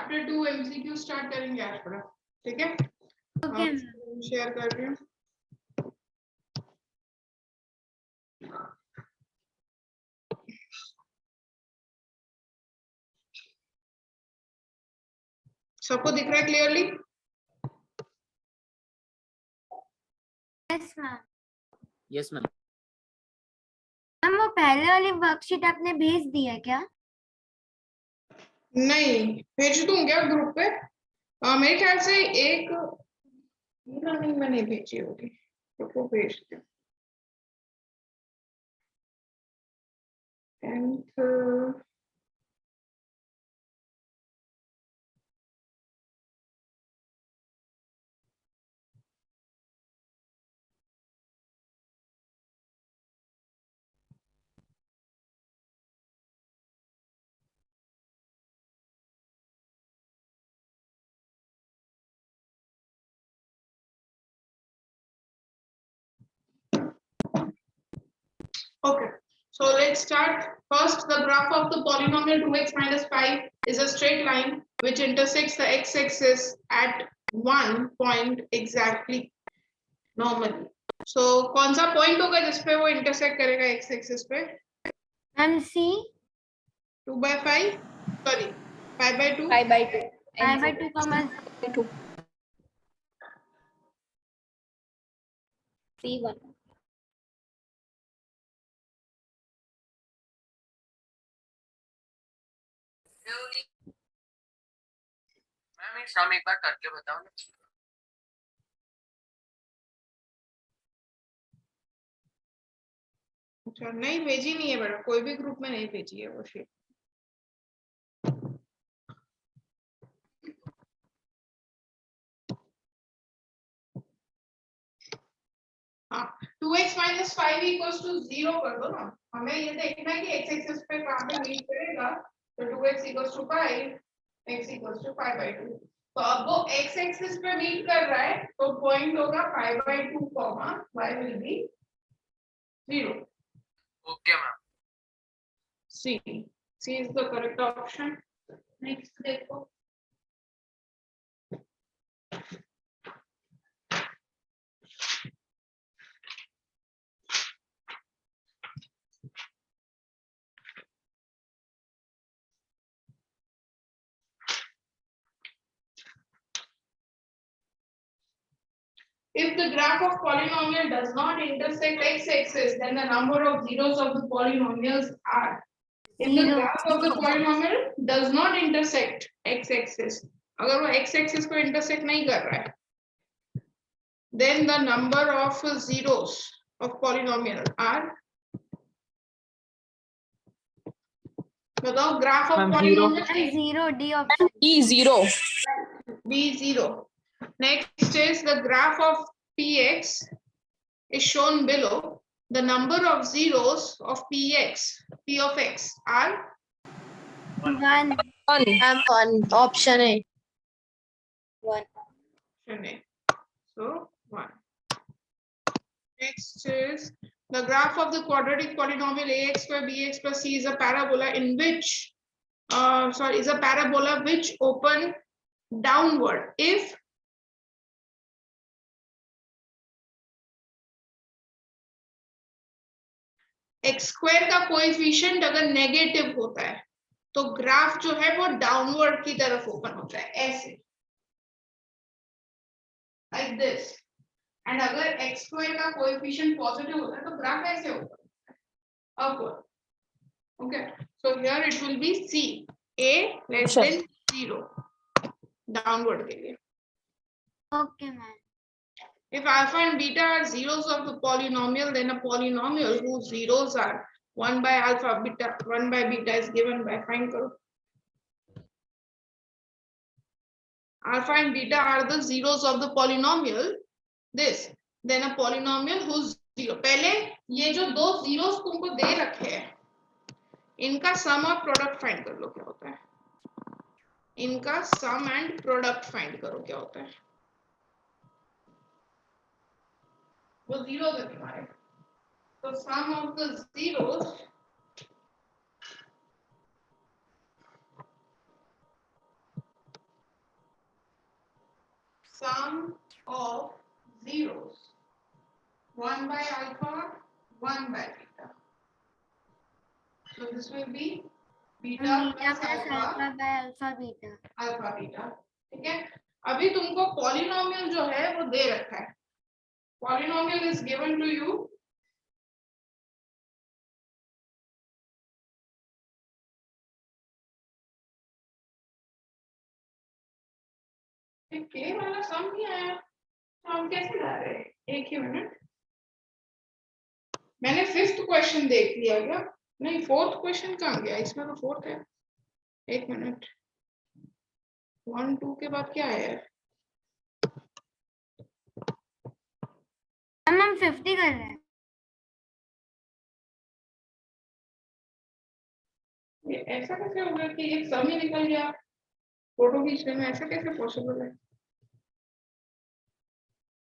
Chapter 2 MCQ start करेंगे आज थोड़ा, ठीक है? ओके शेयर कर रही हूँ। सबको दिख रहा है clearly? Yes ma'am. Yes ma'am. Ma'am वो पहले वाली वर्कशीट आपने भेज दी है क्या? नहीं, भेज दूं क्या ग्रुप पे? मेरे ख्याल से एक नहीं, मैंने भेजी होगी, तो भेज दूं। 10th Okay, so let's start. First, the graph of the polynomial 2x minus 5 is a straight line which intersects the x-axis at one point exactly normally. So, कौन सा point होगा जिसपे वो intersect करेगा x-axis पे? मैम सी 2/5, sorry, 5/2. 5/2. 5/2 comma 2. C1. Ma'am ये शाम एक बार करके बताओ ना। अच्छा, नहीं भेजी नहीं है बेटा, कोई भी ग्रुप में नहीं भेजी है वो शीट। हाँ, 2x minus 5 equals to 0 कर दो ना। हमें ये देखना है कि x एक्सिस पे कहाँ पे मीट करेगा, तो 2x equals to 5, x equals to 5/2। तो अब वो x एक्सिस पे मीट कर रहा है, तो पॉइंट होगा 5/2, y will be 0। Okay ma'am. C is the correct option. Next देखो। If the graph of polynomial does not intersect x-axis, then the number of zeros of the polynomials are. If the graph of the polynomial does not intersect x-axis, अगर वो x-axis को intersect नहीं कर रहा है, then the number of zeros of polynomial are. बताओ graph of polynomial zero D option. E0. B0. Next is the graph of Px is shown below. The number of zeros of Px, P of x are 1. 1. Option A. 1. option A. So 1. Next is the graph of the quadratic polynomial ax square bx plus c is a parabola in which, is a parabola which open downward if x square का coefficient अगर negative होता है, तो graph जो है वो downward की तरफ ओपन होता है, ऐसे, like this। एंड अगर x स्क्वायर का कोएफिशिएंट पॉजिटिव होता है तो ग्राफ ऐसे ओपन होता है, upward. Okay, so here it will be c, a less than 0, downward के लिए। Okay ma'am. If alpha and beta are zeros of the polynomial, then a polynomial whose zeros are 1 by alpha, beta, 1 by beta is given by, find करो। Alpha and beta are the zeros of the polynomial, this, then a polynomial whose zero, पहले ये जो दो zeros तुमको दे रखे हैं, इनका sum और product find कर लो क्या होता है। इनका sum and product find करो क्या होता है। वो zeros है तुम्हारे, तो sum of the zeros zeros. 1 by alpha, 1 by beta. So this will be beta beta plus plus alpha, alpha by alpha beta. alpha beta. ठीक है. अभी तुमको पॉलिनोमियल जो है वो दे रखा है. Polynomial is given to you. के वाला सम नहीं आया तो हम कैसे ला रहे हैं? एक ही मिनट. मैंने फिफ्थ क्वेश्चन देख लिया क्या? नहीं, फोर्थ क्वेश्चन कहाँ गया? इसमें तो फोर्थ है. एक मिनट. 1 2 के बाद क्या है? हम 50 कर रहे हैं. ये ऐसा कैसे हो गया कि एक सम ही निकल गया फोटो खींचने में? ऐसा कैसे पॉसिबल है?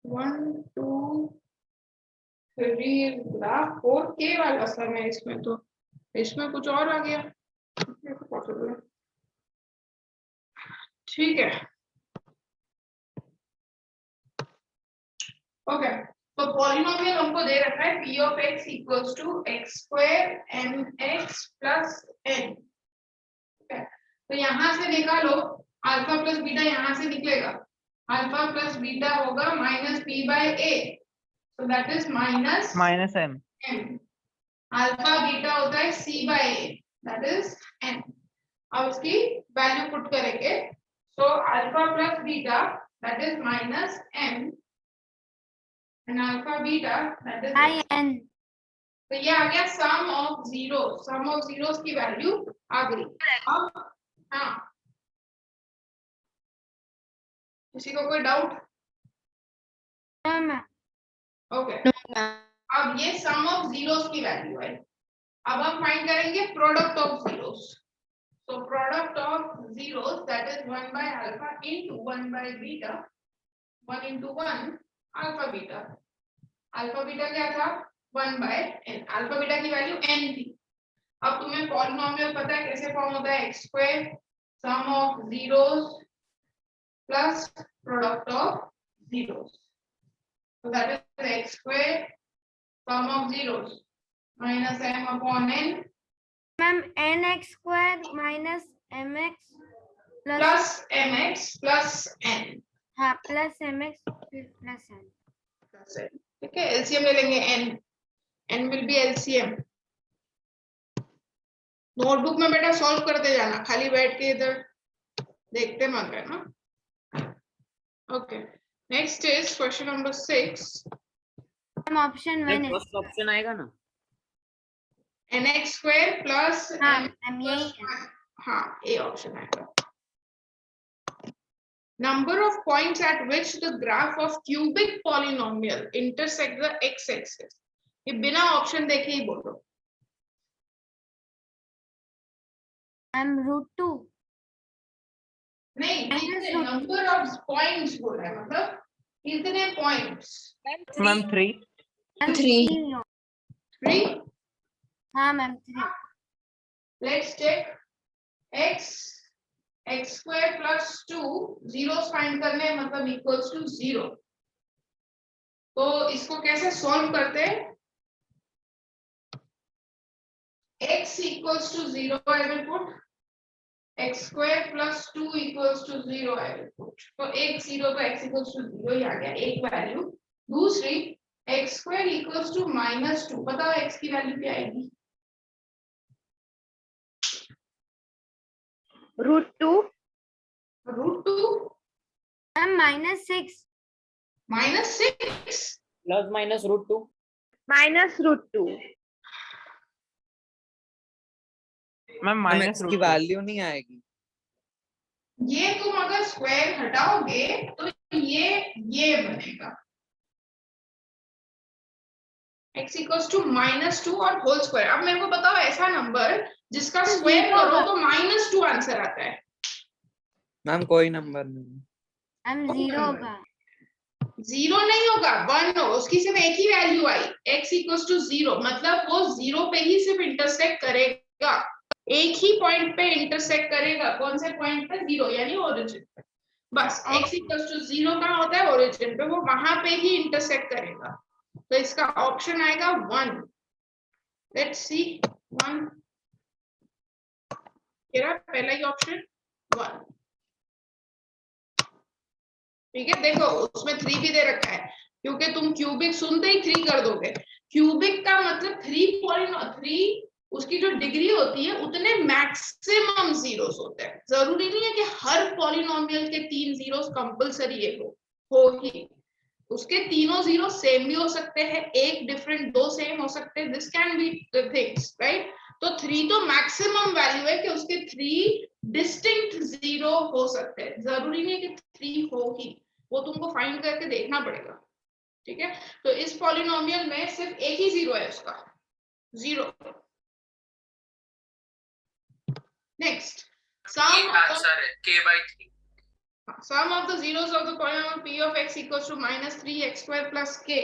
1 2 3 ग्राफ 4K वाला सम है इसमें, तो इसमें कुछ और आ गया. कैसे पॉसिबल है? ठीक है. ओके. तो पॉलिनोमियल हमको दे रखा है p of x equals to x square mx plus n. तो यहाँ से निकालो अल्फा प्लस बीटा. यहाँ से निकलेगा अल्फा प्लस बीटा होगा minus p by a. So that is minus -m. m. Alpha beta होता है c by a, that is n. अब उसकी वैल्यू पुट करेंगे. So alpha plus beta that is minus m and alpha beta that is by n. तो ये आ गया sum of zero. Sum of zeros की वैल्यू आ गई. अब हाँ, किसी को कोई डाउट? ओके. अब ये सम ऑफ जीरोस की वैल्यू है. अब हम फाइंड करेंगे product of zeros. So product of zeros that is 1 by alpha into 1 by beta. 1 into 1 alpha beta. Alpha beta क्या था? 1 by n. alpha beta की वैल्यू n थी. अब तुम्हें पॉलिनोमियल पता है कैसे फॉर्म होता है? x square sum of zeros plus product of zeros. So that is x square sum of zeros minus m upon n ma'am nx square minus mx plus plus mx plus n. हाँ plus mx plus n. ठीक है. LCM ले लेंगे n. n will be LCM. Notebook में बेटा solve करते जाना, खाली बैठ के इधर देखते मत रहना. Okay. Next is question number 6. हम ऑप्शन 1 फर्स्ट ऑप्शन आएगा ना? nx square plus हाँ m हम plus यही 1. हाँ, ए ऑप्शन आएगा. Number of points at which the graph of cubic polynomial intersect the x-axis. ये बिना ऑप्शन देखे ही बोलो. हम √2. नहीं, Minus कितने नंबर ऑफ पॉइंट्स बोला है, मतलब कितने पॉइंट्स? मैम 3. हम 3. 3. हाँ ma'am 3. Let's take x square plus 2 zeros find करने मतलब equals to 0. तो इसको कैसे सॉल्व करते हैं? x equals to 0 I will put. x square plus 2 equals to 0 I will put. तो एक 0 तो x equals to 0 ही आ गया, एक वैल्यू. दूसरी x square equals to -2. बताओ x की वैल्यू क्या आएगी? √2. √2 हम -6. -6. Plus minus √2. -√2. मैम माइनस की वैल्यू नहीं आएगी. ये तुम अगर स्क्वायर हटाओगे तो ये बनेगा x equals to -2 और होल स्क्वायर. अब मेरे को बताओ ऐसा नंबर जिसका स्क्वायर करो तो -2 आंसर आता है. मैम कोई नंबर नहीं. हम 0 होगा. 0 नहीं होगा, 1 हो. उसकी सिर्फ एक ही वैल्यू आई, x equals to 0. मतलब वो 0 पे ही सिर्फ इंटरसेक्ट करेगा, एक ही पॉइंट पे इंटरसेक्ट करेगा. कौन से पॉइंट पे? 0 यानी ओरिजिन पे. बस x इक्वल्स टू 0 कहाँ होता है ओरिजिन पे, वो वहां पे ही इंटरसेक्ट करेगा, तो इसका ऑप्शन आएगा 1। लेट्स सी 1, पहला ही ऑप्शन 1। ठीक है, देखो उसमें 3 भी दे रखा है, क्योंकि तुम क्यूबिक सुनते ही 3 कर दोगे। क्यूबिक का मतलब 3 उसकी जो डिग्री होती है उतने मैक्सिमम जीरोस होते हैं। जरूरी नहीं है कि हर पॉलिनोमियल के 3 जीरोस कंपलसरी ये हो ही, उसके तीनों जीरो सेम भी हो सकते हैं, एक डिफरेंट, 2 सेम हो सकते हैं, this can be the things, right. तो 3 तो मैक्सिमम वैल्यू है कि उसके 3 डिस्टिंक्ट जीरो हो सकते हैं, जरूरी नहीं है कि 3 हो ही, वो तुमको फाइंड करके देखना पड़ेगा। ठीक है, तो इस पॉलिनोमियल में सिर्फ एक ही जीरो है, उसका 0। नेक्स्ट, एक आंसर है k/3। sum of the zeros of the polynomial p of x equals to -3x square plus k,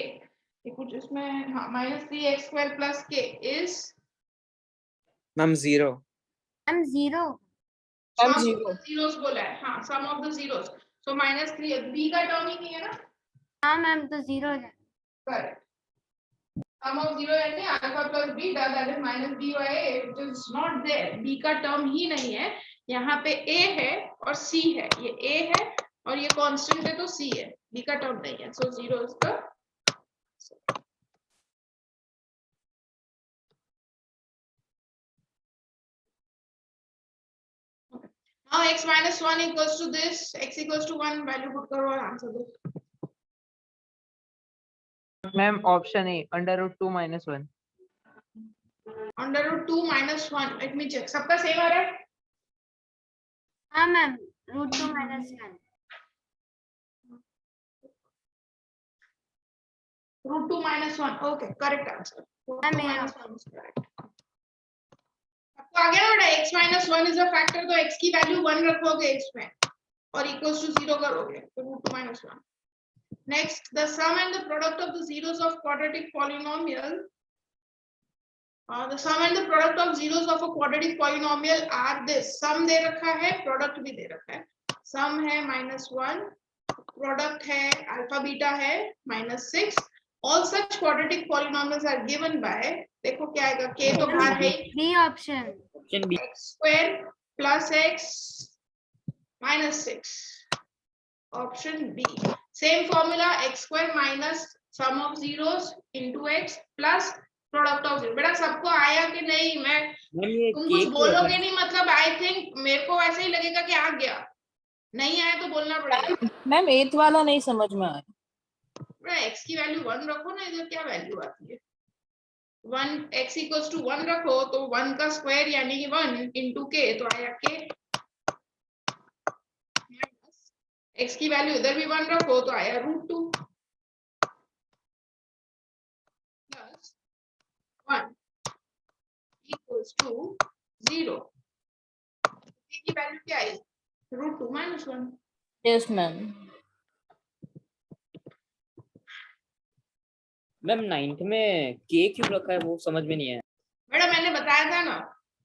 ये कुछ इसमें, हाँ, -3x square plus k is ma'am 0। Ma'am 0। sum of the zeros बोला है, हाँ, sum of the zeros, so -3, b का term ही नहीं है ना, हाँ मैम, तो 0 है। करेक्ट। sum of 0 यानी alpha plus b, that is -b by a, which is not there, b का टर्म ही नहीं है, यहाँ पे a है और c है, ये a है और ये कांस्टेंट है तो c है, b का टर्म नहीं है, सो 0 is the. Now x minus 1 equals to this, x equals to 1, value put करो और आंसर दो। Ma'am option A √2 - 1। √2 minus 1, let me check, सबका सेम आ रहा है? हाँ ma'am, √2 - 1। √2 minus 1, okay, correct answer. √2 मेरा minus 1 is correct. आपको आ गया ना बेटा, x minus 1 is a factor, तो x की वैल्यू 1 रखोगे इसमें और equals to 0 करोगे, तो √2 minus 1. Next, the sum and the product of the zeros of quadratic polynomial, the sum and the product of zeros of a quadratic polynomial are this, sum दे रखा है, product भी दे रखा है, sum है -1, product है alpha beta है -6, all such quadratic polynomials are given by, देखो क्या आएगा, k तो बाहर है, 3 option. Option B. x² + x -6, option B. Same formula, x² minus sum of zeros into x plus product of zero. बेटा सबको आया कि नहीं? तुम कुछ बोलोगे नहीं, मतलब आई थिंक मेरे को ऐसे ही लगेगा कि आ गया, नहीं आया तो बोलना पड़ेगा। मैम 8th वाला नहीं समझ में आया। x की वैल्यू 1 रखो ना, इधर क्या वैल्यू आती है, 1 x इक्वल्स टू 1 रखो तो 1 का स्क्वायर यानी कि 1 इनटू k, तो आया k, x की वैल्यू इधर भी 1 रखो तो आया √2 प्लस 1 इक्वल्स टू 0, की वैल्यू क्या आई, √2 - 1। Yes ma'am. मैम 9th में के क्यों रखा है वो समझ में नहीं आया। बेटा मैंने बताया था ना,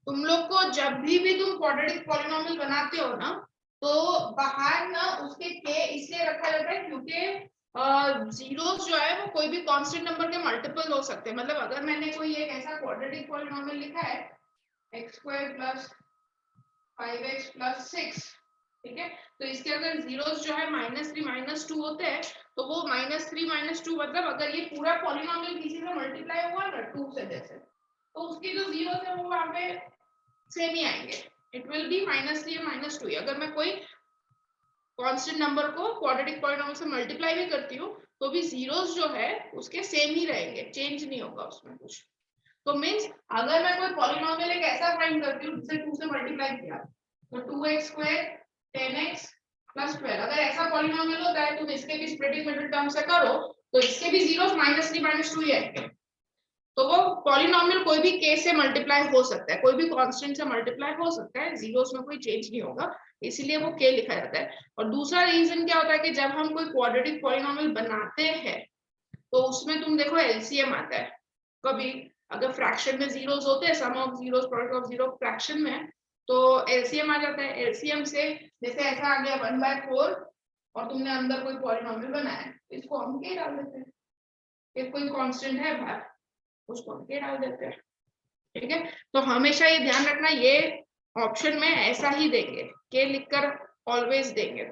तुम लोग को जब भी तुम क्वाड्रेटिक पॉलिनोमियल बनाते हो ना, तो बाहर ना उसके के इसलिए रखा जाता है क्योंकि जीरोस जो है वो कोई भी कांस्टेंट नंबर के मल्टीपल हो सकते हैं। मतलब अगर मैंने कोई एक ऐसा क्वाड्रेटिक पॉलिनोमियल लिखा है x² + 5x + 6, ठीक है, तो इसके अगर जीरोस जो है -3 - 2 होते हैं, तो वो -3 - 2 मतलब अगर ये पूरा पॉलिनोमियल किसी से मल्टीप्लाई हुआ ना 2 से जैसे, तो उसके जो जीरोस है वो वहां पे सेम ही आएंगे, इट विल बी -3 - 2। अगर मैं कोई कांस्टेंट नंबर को क्वाड्रेटिक पॉलिनोमियल से मल्टीप्लाई भी करती हूँ तो भी जीरोस जो है उसके सेम ही रहेंगे, चेंज नहीं होगा उसमें कुछ। तो मींस अगर मैं कोई पॉलिनोमियल एक ऐसा फाइंड करती हूँ जिसे 2 से मल्टीप्लाई किया, तो 2x² 10x + 12, अगर ऐसा पॉलिनोमियल होता है तो इसके भी स्प्लिटिंग मिडिल टर्म से करो तो इसके भी जीरोस -3 - 2 ही आएंगे। तो वो पॉलिनोमियल कोई भी k से मल्टीप्लाई हो सकता है, कोई भी कांस्टेंट से मल्टीप्लाई हो सकता है, जीरोस में कोई चेंज नहीं होगा, इसीलिए वो k लिखा जाता है। और दूसरा रीजन क्या होता है कि जब हम कोई क्वाड्रेटिक पॉलिनोमियल बनाते हैं तो उसमें तुम देखो एलसीएम आता है, कभी अगर फ्रैक्शन में जीरोस होते हैं, sum of zeros product of zero fraction में, तो एलसीएम आ जाता है। एलसीएम से जैसे ऐसा आ गया 1/4 और तुमने अंदर कोई पॉलिनोमियल बनाया है, इसको हम के डाल देते हैं। फिर कोई कांस्टेंट है बाहर, उसको हम के डाल देते हैं। ठीक है, तो हमेशा ये ध्यान रखना, ये ऑप्शन में ऐसा ही देंगे, के लिखकर ऑलवेज देंगे।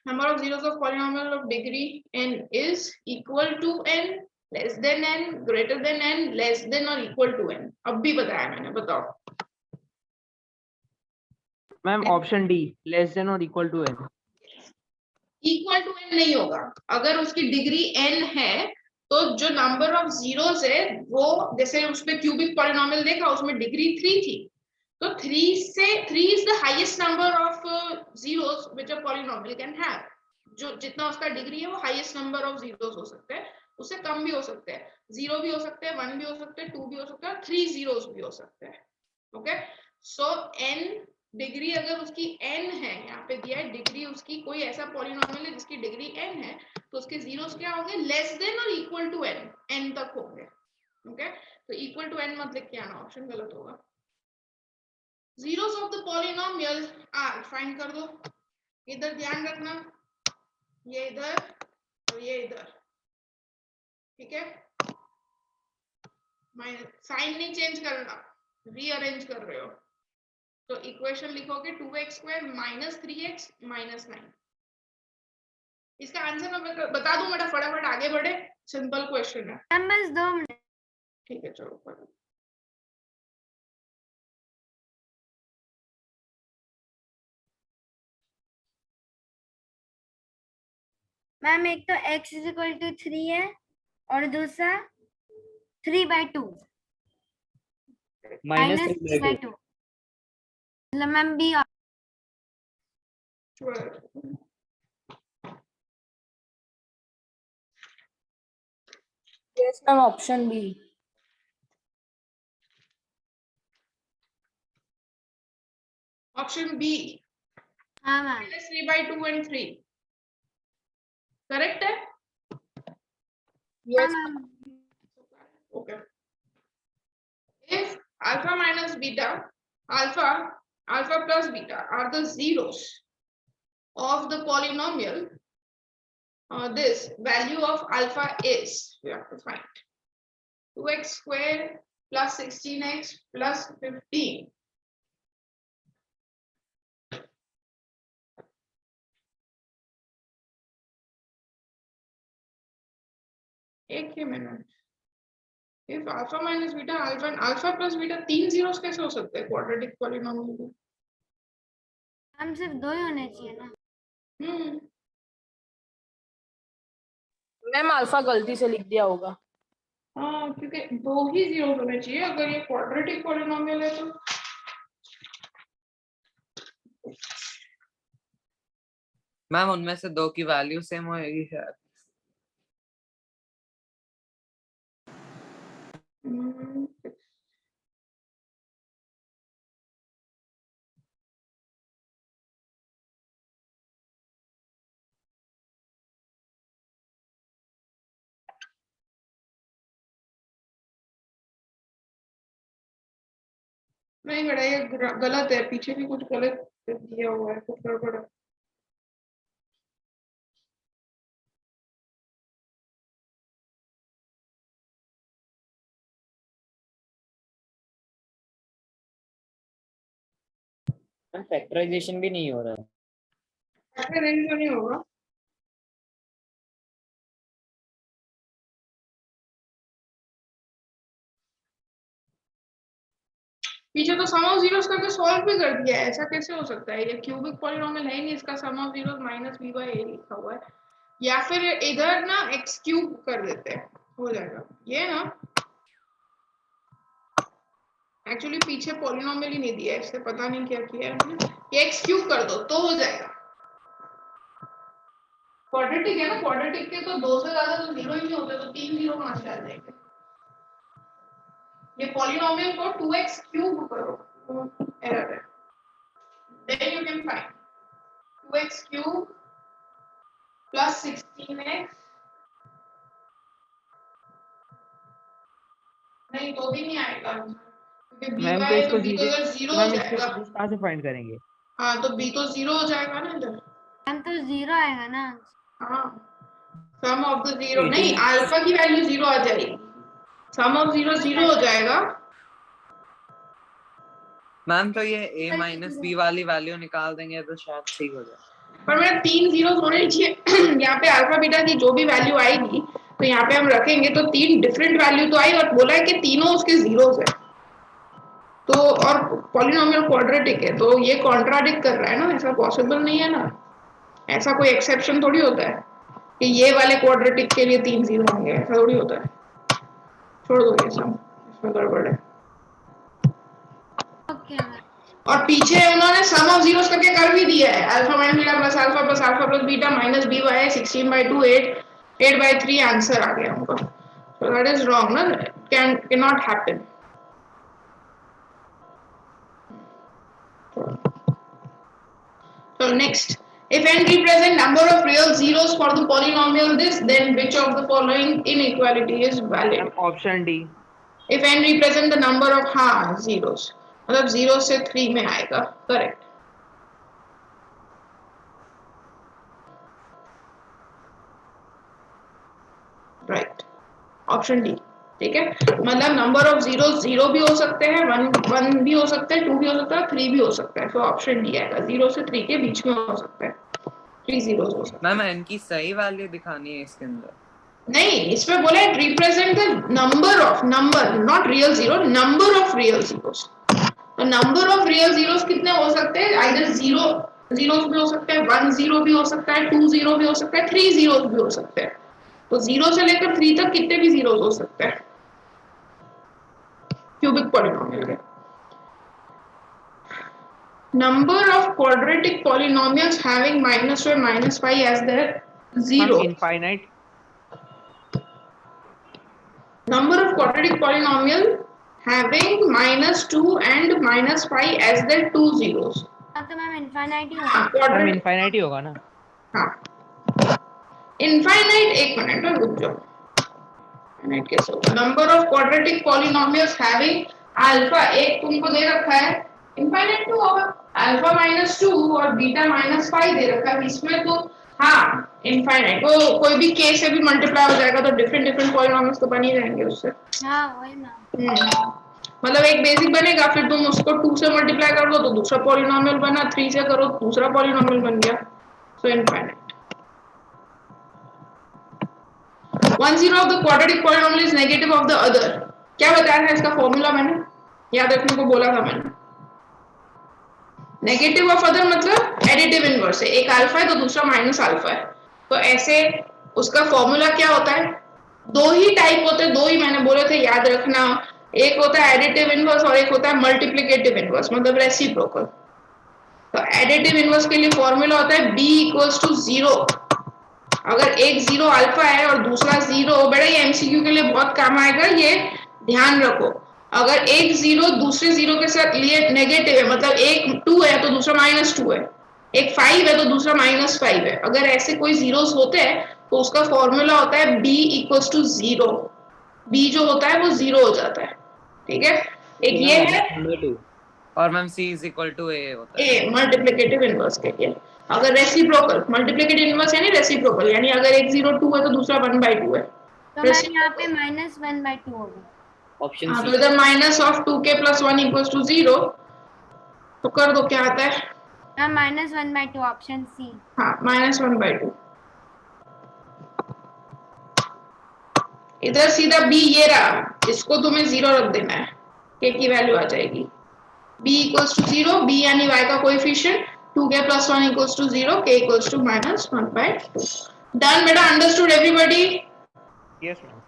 Number of zeros of polynomial of degree n is equal to n, less than n, greater than n, less than or equal to n। अब भी बताया मैंने, बताओ। Ma'am option D, less than और equal to N. Equal to N नहीं होगा, अगर उसकी डिग्री n है तो जो नंबर ऑफ जीरोस है वो, जैसे उसमें क्यूबिक पॉलिनोमियल देखा, उसमें डिग्री 3 थी, तो 3 is the highest number of zeros which a polynomial can have। जो जितना उसका डिग्री है वो हाईएस्ट नंबर ऑफ जीरोस हो सकते हैं, उससे कम भी हो सकते हैं, 0 भी हो सकते हैं, 1 भी हो सकते हैं, 2 भी हो सकते हैं, 3 zeros भी हो सकते हैं। ओके, सो n डिग्री अगर उसकी n है, यहाँ पे दिया है डिग्री उसकी, कोई ऐसा पॉलिनोमियल है जिसकी डिग्री n है, तो उसके जीरोस क्या होंगे, लेस देन और इक्वल टू n, n तक होंगे। ओके, तो इक्वल टू n मत लिख के आना, ऑप्शन गलत होगा। Zeros of the polynomial are, find कर दो। इधर ध्यान रखना, ये इधर और ये इधर, ठीक है, साइन नहीं चेंज करना, रीअरेंज कर रहे हो, तो इक्वेशन लिखोगे 2x² - 3x - 9। इसका आंसर मैं बता दूं बेटा, फटाफट आगे बढ़े, सिंपल क्वेश्चन है। मैम बस 2 मिनट। ठीक है, चलो पढ़ो। मैम एक तो x = 3 है और दूसरा 3/2 माइनस -3/2 3/2। मतलब ma'am B. Yes ma'am, option B. Option B, हाँ मैम। -3/2 and 3 करेक्ट है। हाँ yes ma'am. Okay. If alpha minus beta, alpha plus beta are the zeros of the polynomial, this value of alpha is, we have to find 2x² plus 16x plus 15 . एक ही minute, if alpha minus beta, alpha and alpha plus beta 3 zeros कैसे हो सकते हैं quadratic polynomial में? हम सिर्फ 2 ही होने चाहिए ना। मैम, अल्फा गलती से लिख दिया होगा। हाँ, क्योंकि 2 ही जीरो होने चाहिए अगर ये क्वाड्रेटिक पॉलिनोमियल है तो। मैम उनमें से 2 की वैल्यू सेम होएगी शायद। नहीं बेटा, ये गलत है, पीछे भी कुछ गलत दिया हुआ है, कुछ गड़बड़ है। फैक्टराइजेशन भी नहीं हो रहा है। ऐसे रेंज में नहीं होगा। पीछे तो सम ऑफ जीरोस करके सॉल्व भी कर दिया है, ऐसा कैसे हो सकता है? ये क्यूबिक पॉलिनोमियल है ही नहीं, इसका सम ऑफ जीरोस -b/a लिखा हुआ है। या फिर इधर ना x³ कर देते हैं, हो जाएगा ये ना। एक्चुअली पीछे पॉलिनोमियल ही नहीं दिया है, इससे पता नहीं क्या किया है। ये x³ कर दो तो हो जाएगा। क्वाड्रेटिक है ना, क्वाड्रेटिक के तो 2 से ज्यादा तो जीरो ही नहीं होते, तो 3 जीरो कहां से आ जाएंगे? ये पॉलिनोमियल को 2x³ करो, एरर है। Then you can find 2x³ plus 16x, नहीं तो भी नहीं आएगा, क्योंकि मैम तो by इसको तो b तो सीधे इधर जीरो हो मैम जाएगा। इसको कहाँ से फाइंड करेंगे? हाँ तो b तो 0 हो जाएगा ना इधर। मैम तो 0 आएगा ना। हाँ सम ऑफ द जीरो नहीं, अल्फा की वैल्यू 0 आ जाएगी, सम ऑफ 0 0 हो जाएगा। मैम तो ये a माइनस b वाली वैल्यू निकाल देंगे तो शायद सही हो जाए। पर मेरा 3 जीरो होने चाहिए यहाँ पे अल्फा बीटा की जो भी वैल्यू आएगी तो यहाँ पे हम रखेंगे तो 3 डिफरेंट वैल्यू तो आई, और बोला है कि तीनों उसके जीरोस है, तो और पॉलिनोमियल क्वाड्रेटिक है, तो ये कॉन्ट्राडिक्ट कर रहा है ना, ऐसा पॉसिबल नहीं है ना, ऐसा कोई एक्सेप्शन थोड़ी होता है कि ये वाले क्वाड्रेटिक के लिए 3 जीरो होंगे, ऐसा थोड़ी होता है। छोड़ दो ये सब, इसमें गड़बड़ है। Okay ma'am. और पीछे उन्होंने सम ऑफ जीरोस करके कर भी दिया है, alpha minus beta plus alpha plus beta minus B by 16/2 8/3 answer आ गया उनका। सो दैट इज रॉन्ग ना, can not happen. So next, if n represent number of real zeros for the polynomial this, then which of the following inequality is valid? Option D. If n represent the number of zeros, मतलब 0 से 3 में आएगा, correct. Right. Option D. ठीक है, मतलब number of zero 0 भी हो सकते हैं, 1 भी हो सकता है, 2 भी हो सकता है, 3 भी हो सकता है, तो ऑप्शन डी आएगा, 0 से 3 के बीच में हो सकता है, 3 zeros हो सकता है। मैम n की सही वैल्यू दिखानी है इसके अंदर। नहीं, इसमें बोला है represent the number not real zero, number of real zeros. तो नंबर ऑफ रियल जीरोस कितने हो सकते हैं, आइदर 0 जीरोस भी हो सकते हैं, 1 0 भी हो सकता है, 2 0 भी हो सकता है, 3 जीरोस भी हो सकते हैं। तो 0 से लेकर 3 तक कितने भी जीरोस हो सकते हैं क्यूबिक पॉलिनोमियल के। Number of quadratic polynomials having -2 and -5 as their zero. Infinite. Number of quadratic polynomial having -2 and -5 as their two zeros. अब तो मैम इनफाइनाइट ही होगा। हाँ, quadratic, इनफाइनाइट ही होगा ना। हाँ, infinite, एक मिनट में रुक जाओ, infinite कैसे होगा? Number of quadratic polynomials having alpha, एक तुमको दे रखा है, infinite क्यों होगा? Alpha -2 और बीटा -5 दे रखा है, इसमें तो हाँ infinite, वो कोई भी k से भी मल्टीप्लाई हो जाएगा तो डिफरेंट पॉलिनोमियल्स तो बन ही जाएंगे उससे। हाँ वही ना। मतलब एक बेसिक बनेगा, फिर तुम उसको 2 से मल्टीप्लाई कर दो तो दूसरा पॉलिनोमियल बना, 3 से करो दूसरा पॉलिनोमियल बन गया, सो infinite. 1 0 of the quadratic polynomial is negative of the other. क्या बताया था इसका फॉर्मूला, मैंने याद रखने को बोला था मैंने। नेगेटिव ऑफ अदर मतलब एडिटिव इनवर्स है, एक अल्फा है तो दूसरा माइनस अल्फा है, तो ऐसे उसका फॉर्मूला क्या होता है, दो ही टाइप होते हैं, दो ही मैंने बोले थे याद रखना, एक होता है एडिटिव इनवर्स और एक होता है मल्टीप्लिकेटिव इनवर्स, मतलब रेसिप्रोकल। तो एडिटिव इनवर्स के लिए फॉर्मूला होता है b = 0। अगर एक 0 अल्फा है और दूसरा 0, बेटा ये एमसीक्यू के लिए बहुत काम आएगा, ये ध्यान रखो। अगर एक 0 दूसरे 0 के साथ लिए नेगेटिव है, मतलब एक 2 है तो दूसरा -2 है, एक 5 है तो दूसरा -5 है, अगर ऐसे कोई जीरोस होते हैं तो उसका फॉर्मूला होता है b = 0। b जो होता है वो 0 हो जाता है, ठीक है। एक ये है, और मैम c = a होता है a मल्टीप्लिकेटिव इनवर्स के लिए। अगर रेसिप्रोकल, मल्टीप्लिकेटिव इनवर्स यानी रेसिप्रोकल, यानी अगर एक 0 2 है तो दूसरा 1/2 है, तो मैम यहाँ पे -1/2 होगा। ऑप्शन हाँ, तो सी। इधर -2k + 1 = 0, तो कर दो क्या आता है, मैम -1/2 ऑप्शन सी। हाँ -1/2। इधर सीधा b ये रहा, इसको तुम्हें 0 रख देना है, k की वैल्यू आ जाएगी, b = 0, b यानी y का कोएफिशिएंट, 2k + 1 = 0, k = -1/2। डन बेटा, understood everybody? Yes ma'am.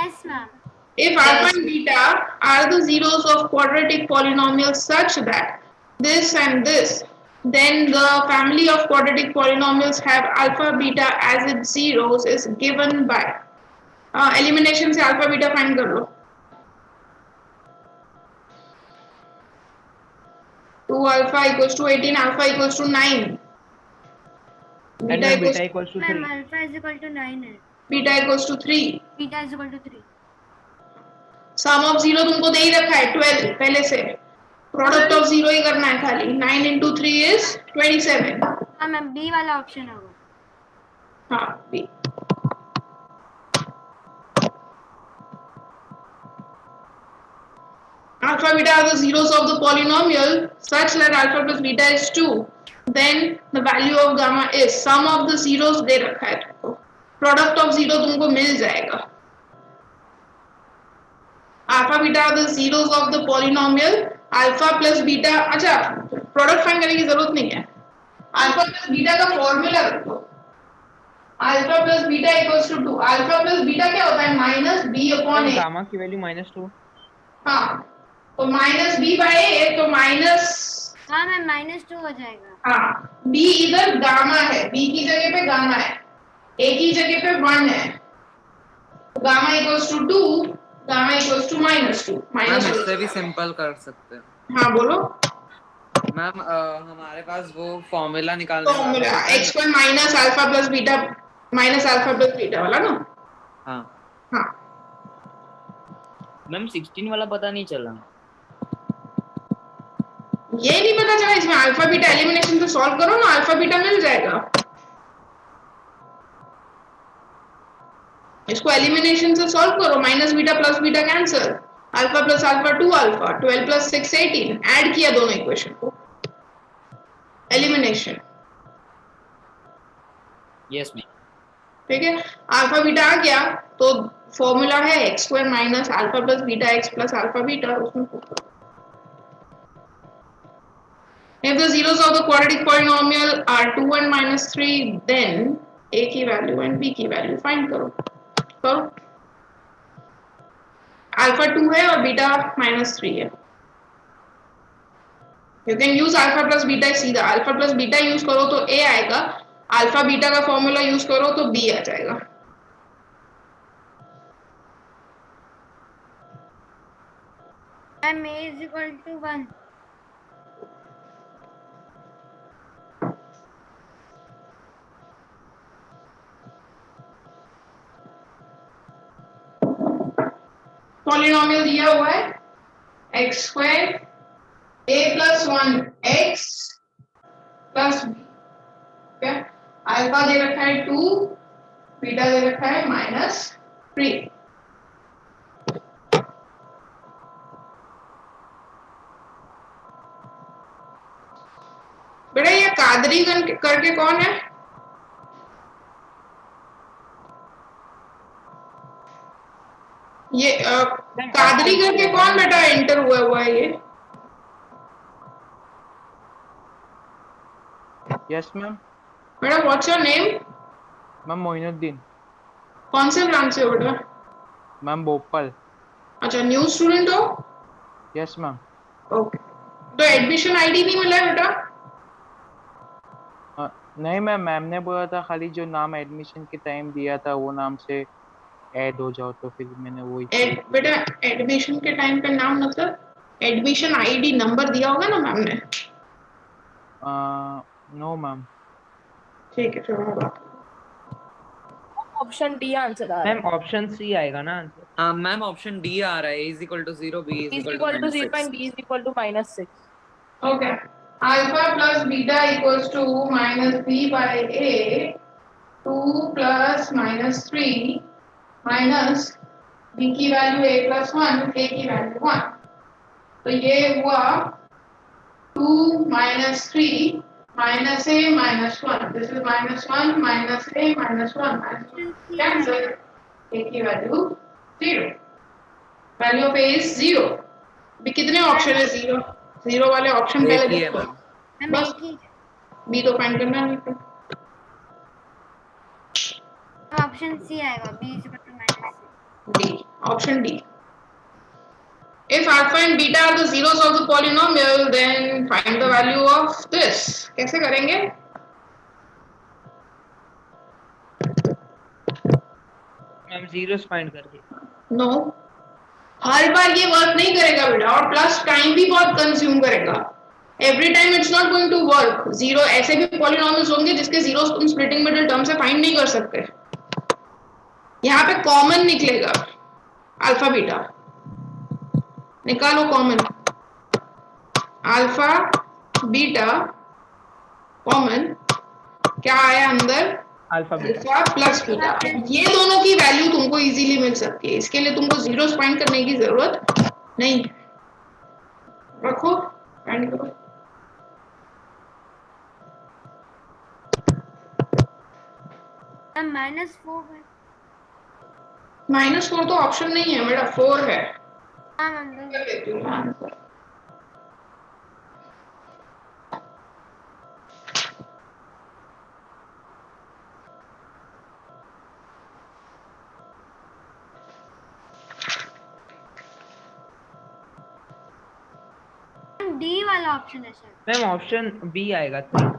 Yes ma'am. If alpha and beta are the zeros of quadratic polynomials such that this and this, then the family of quadratic polynomials have alpha beta as its zeros is given by elimination से alpha beta find कर लो। 2 alpha = 18, alpha = 9, beta beta equals to ma'am 3। Alpha = 9 है, beta = 3। Beta = 3। Some of 0 तुमको दे ही रखा है 12 पहले से, product of zero ही करना है खाली. 9 into 3 is 27. हाँ मैम बी वाला ऑप्शन होगा. हाँ B. Alpha beta are the zeros of the polynomial such that alpha plus beta is 2. Then the value of gamma is sum of the zeros दे रखा है तुमको. Product of zero तुमको मिल जाएगा. Alpha beta are the zeros of the polynomial alpha plus beta. अच्छा product find करने की जरूरत नहीं है. Alpha plus beta का formula रखो. Alpha plus beta equals to 2. Alpha plus beta क्या होता है? Minus b upon a. Gamma की वैल्यू -2. हाँ तो माइनस बी बाय ए तो माइनस. हाँ मैम -2 हो जाएगा. हाँ बी इधर गामा है. बी की जगह पे गामा है. ए की जगह पे 1 है. Gamma equals to 2. Gamma equals to -2. Ma'am इससे भी सिंपल कर सकते हैं. हाँ बोलो. मैम हमारे पास वो फॉर्मूला निकालने formula x1 minus alpha plus beta minus alpha plus beta वाला ना. हाँ हाँ मैम 16 वाला पता नहीं चला. ये नहीं पता चला. इसमें अल्फा बीटा एलिमिनेशन से सॉल्व करो ना. अल्फा बीटा मिल जाएगा. इसको एलिमिनेशन से सॉल्व करो. Minus beta plus beta cancel. Alpha plus alpha 2 alpha. 12 plus 6 18. Add किया दोनों इक्वेशन को. एलिमिनेशन. Yes ma'am. ठीक है. अल्फा बीटा आ गया तो फॉर्मूला है x square minus alpha plus beta x plus alpha beta. उसमें if the zeros of the quadratic polynomial are 2 and -3 then a की वैल्यू and b की value find करो. Alpha 2 है और बीटा -3 है. You can use alpha plus beta. सीधा alpha plus beta use करो तो a आएगा. अल्फा बीटा का फॉर्मूला यूज करो तो b आ जाएगा. Ma'am a = 1. पॉलिनोमियल दिया हुआ है x square a plus 1 x plus b. क्या अल्फा दे रखा है 2. बीटा दे रखा है -3. बेटा ये कादरी करके कौन है? ये कादरी करके कौन बेटा एंटर हुआ है ये? Yes ma'am. बेटा what's your name? Ma'am Moinuddin. कौन से ब्रांच से हो बेटा? मैम भोपाल. अच्छा न्यू स्टूडेंट हो? Yes ma'am. ओके. तो एडमिशन आईडी नहीं मिला है बेटा? नहीं मैम, मैम ने बोला था खाली जो नाम एडमिशन के टाइम दिया था वो नाम से ऐड हो जाओ, तो फिर मैंने वही. बेटा एडमिशन के टाइम पे नाम मतलब एडमिशन आईडी नंबर दिया होगा ना मैम ने? No ma'am. ठीक है चलो. ऑप्शन डी आंसर आ रहा है. मैम ऑप्शन सी आएगा ना आंसर. हाँ मैम ऑप्शन डी आ रहा है. a = 0 b b = = 0 and b = -6. Okay. Alpha plus beta equals to -b by a 2 plus -3 minus b की वैल्यू a प्लस 1 a की वैल्यू 1. तो ये हुआ 2 -3 minus a minus 1. This is -1 minus a minus 1 minus cancel. a की value 0. Value of a is 0. भी कितने option है? 0 वाले ऑप्शन पहले देखो. मैम बस एक ही b तो फाइंड करना नहीं है. ऑप्शन सी आएगा. b = -6. D. Option D. If alpha and beta are the zeros of the polynomial, then find the value of this. कैसे करेंगे? मैम जीरोस फाइंड करके. No. हर बार ये वर्क नहीं करेगा बेटा और प्लस टाइम भी बहुत कंज्यूम करेगा. Every time it's not going to work. Zero ऐसे भी पॉलिनोमियल्स होंगे जिसके जीरोस तुम स्प्लिटिंग मिडिल टर्म से फाइंड नहीं कर सकते. यहाँ पे कॉमन निकलेगा. अल्फा बीटा निकालो कॉमन. अल्फा बीटा कॉमन क्या आया अंदर alpha beta alpha plus beta. ये दोनों की वैल्यू तुमको इजीली मिल सकती है, इसके लिए तुमको जीरो फाइंड करने की जरूरत नहीं। रखो फाइंड करो। -4 है। -4 तो ऑप्शन नहीं है बेटा, 4 है। हाँ मैम दो। कर लेती हूँ मैं आंसर। डी वाला ऑप्शन है शायद। मैम ऑप्शन बी आएगा 3।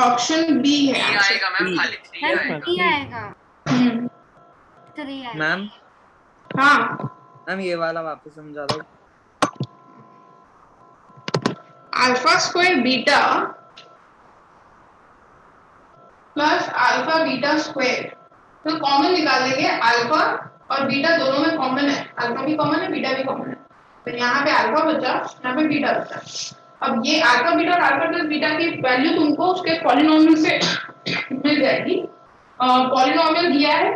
ऑप्शन बी है ये आंसर। आएगा मैम, खाली 3 मैम आएगा। डी आएगा। हम्म, 3 आएगा। मैम हाँ मैम ये वाला वापस समझा दो। Alpha square beta plus alpha beta square, तो कॉमन निकाल लेंगे। अल्फा और बीटा दोनों में कॉमन है, अल्फा भी कॉमन है बीटा भी कॉमन है, तो यहाँ पे अल्फा बचा, यहाँ पे बीटा बचा। अब ये अल्फा बीटा और अल्फा प्लस बीटा की वैल्यू तुमको उसके पॉलिनोमियल से मिल जाएगी। पॉलिनोमियल दिया है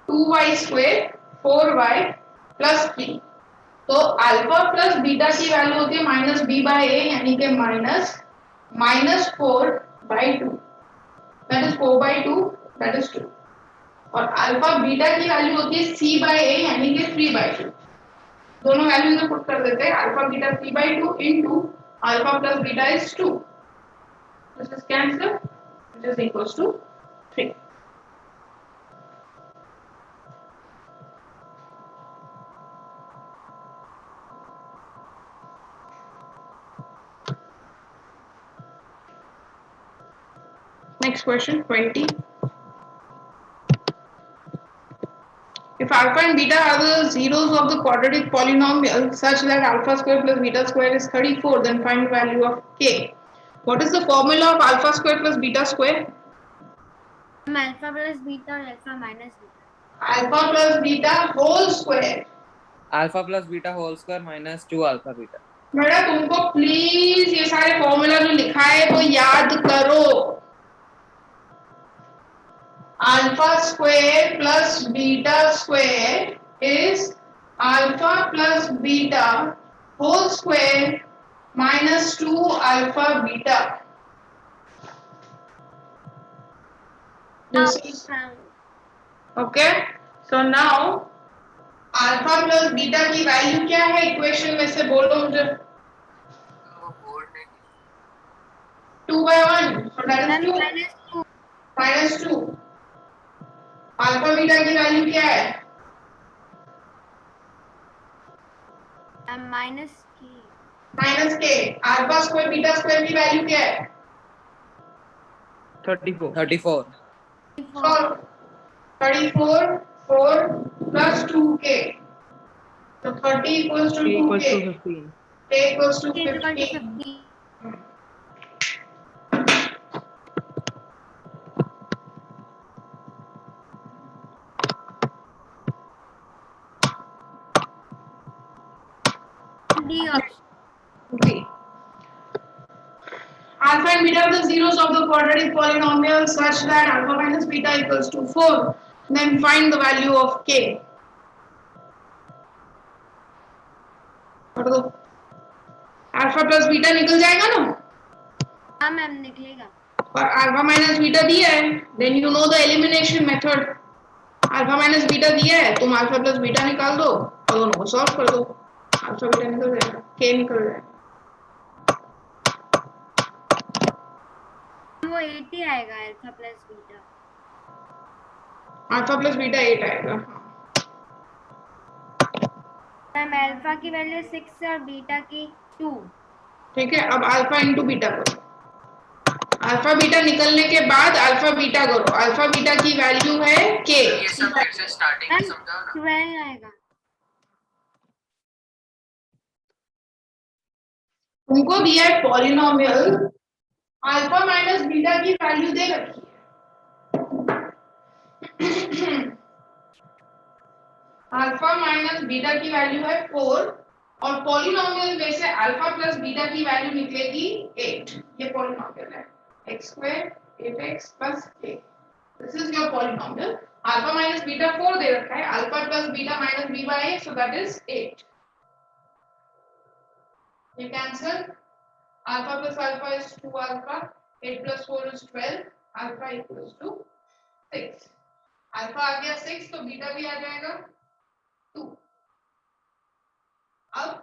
2y स्क्वायर 4y प्लस 3, तो अल्फा प्लस बीटा की वैल्यू होती है -b/a, यानी कि -4/2, that is 4/2, that is 2, और अल्फा बीटा की वैल्यू होती है c/a, यानी कि 3/2। दोनों वैल्यू में पुट कर देते हैं, alpha beta 3/2 into alpha plus beta is 2, this is cancel, which is equals to 3। Next question 20. If alpha and beta are the zeros of the quadratic polynomial such that alpha square plus beta square is 34, then find value of k. What is the formula of alpha square plus beta square? Alpha plus beta और alpha minus beta. Alpha plus beta whole square. Alpha plus beta whole square minus 2 alpha beta. बेटा तुमको please ये सारे formula जो लिखा है वो याद करो। Alpha square plus beta square is alpha plus beta whole square minus 2 alpha beta. This is okay. So now alpha plus beta की वैल्यू क्या है इक्वेशन में से बोलो मुझे। वो बोर्ड में 2/1, so that is 2 -2 -2। Alpha beta की वैल्यू क्या है? -k। -k। Alpha square beta square की वैल्यू क्या है? 34। So 34 4 plus 2k, so 30 equals to 2k, 15। k equals to k is equal to 15। 50। D option। Okay. Alpha and beta are the zeros of the quadratic polynomial such that alpha minus beta equals to 4. Then find the value of k. Alpha plus beta निकल जाएगा ना, हाँ ma'am निकलेगा। और alpha minus beta दिया है, then you know the elimination method. Alpha minus beta दिया है, तुम अल्फा प्लस बीटा निकाल दो और दोनों को सॉल्व कर दो, अल्फा बीटा निकल जाएगा, के निकल जाएगा। वो 80 आएगा alpha plus beta. Alpha plus beta 8 आएगा। मैम अल्फा की वैल्यू 6 है और बीटा की 2। ठीक है, अब अल्फा इंटू बीटा करो। अल्फा बीटा निकलने के बाद अल्फा बीटा करो, अल्फा बीटा की वैल्यू है के। ये सब फिर से स्टार्टिंग में समझाओ ना। 12 आएगा। तुमको दिया है पॉलिनोमियल, अल्फा माइनस बीटा की वैल्यू दे रखी है। अल्फा माइनस बीटा की वैल्यू है 4 और पॉलिनोमियल में से अल्फा प्लस बीटा की वैल्यू निकलेगी 8। ये पॉलिनोमियल है x square 8x plus 8। This is your polynomial. Alpha minus beta 4 दे रखा है, alpha plus beta minus b by a, so that is 8। ये cancel, alpha plus alpha is 2 alpha, 8 plus 4 is 12, alpha equals to 6। Alpha आ गया 6 तो beta भी आ जाएगा 2। अब